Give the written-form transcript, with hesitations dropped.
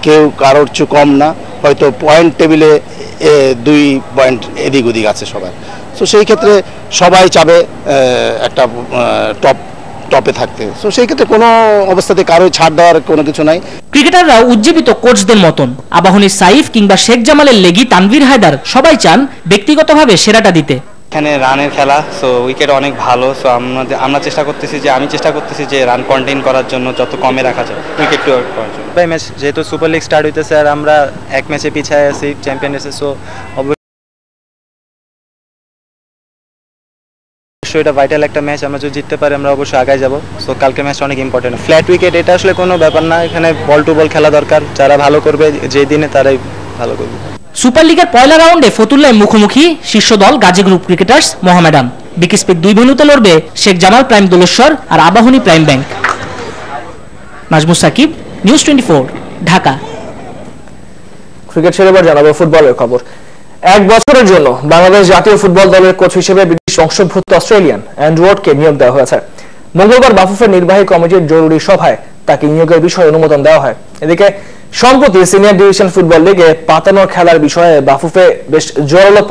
কেউ কারোর চেয়ে কম না, হয়তো পয়েন্ট টেবিলে 2 পয়েন্ট এদিক ওদিক আছে সবার। সো সেই ক্ষেত্রে সবাই চাবে একটা টপে থাকতে। সো সেই ক্ষেত্রে কোনো অবস্থাতে কারো ছাড় দেওয়ার কোনো কিছু নাই। ক্রিকেটাররা উজ্জীবিত কোচদের মতন। আবাহনীর সাইফ কিংবা শেখ জামালের লেগি তানভীর হায়দার সবাই চান ব্যক্তিগতভাবে সেরাটা দিতে। এখানে রানের খেলা, সো উইকেট অনেক ভালো। সো আমরা চেষ্টা করতেছি আমি চেষ্টা করতেছি যে রান কন্টেইন করার জন্য যত কমে রাখা যায় উইকেট টু ওয়ার্ক করার জন্য। বাই ম্যাচ যেহেতু সুপার লিগ স্টার্ট হইতেছে আর আমরা এক ম্যাচে পিছায় আছি চ্যাম্পিয়ন এসে, সো এটা ভাইটাল একটা ম্যাচ, আমরা যদি জিততে পারি আমরা অবশ্যই আগায় যাব। সো কালকে ম্যাচটা অনেক ইম্পর্টেন্ট। ফ্ল্যাট উইকেট এটা আসলে কোনো ব্যাপার না, এখানে বল টু বল খেলা দরকার। যারা ভালো করবে যে দিনে তারাই ভালো করবে। সুপার লিগের পয়লা রাউন্ডে ফতুল্লায় মুখোমুখি শীর্ষ দল Gazi group cricketers Mohammedan. BKSP 2 ভেন্যুতে লড়বে শেখ জামাল প্রাইম দোলেশ্বর আর Abahani prime bank. Nazmus Sakib, news 24, Dhaka. Cricket ছেড়ে এবার জানাবো ফুটবলের খবর। 1 বছরের জন্য বাংলাদেশ জাতীয় ফুটবল দলের কোচ হিসেবে বিদেশ বংশোদ্ভূত অস্ট্রেলিয়ান অ্যান্ড্রু ওয়াটকে নিয়োগ দেওয়া হয়েছে। মঙ্গলবার বাফুফের নির্বাহী কমিটির জরুরি সভায় তাকে নিয়োগের বিষয়ে অনুমোদন দেওয়া হয়। এদিকে সম্প্রতি সিনিয়র ডিভিশন ফুটবল লিগে পাতানোর খেলার বিষয়ে বাফুফে বেশ জোরালো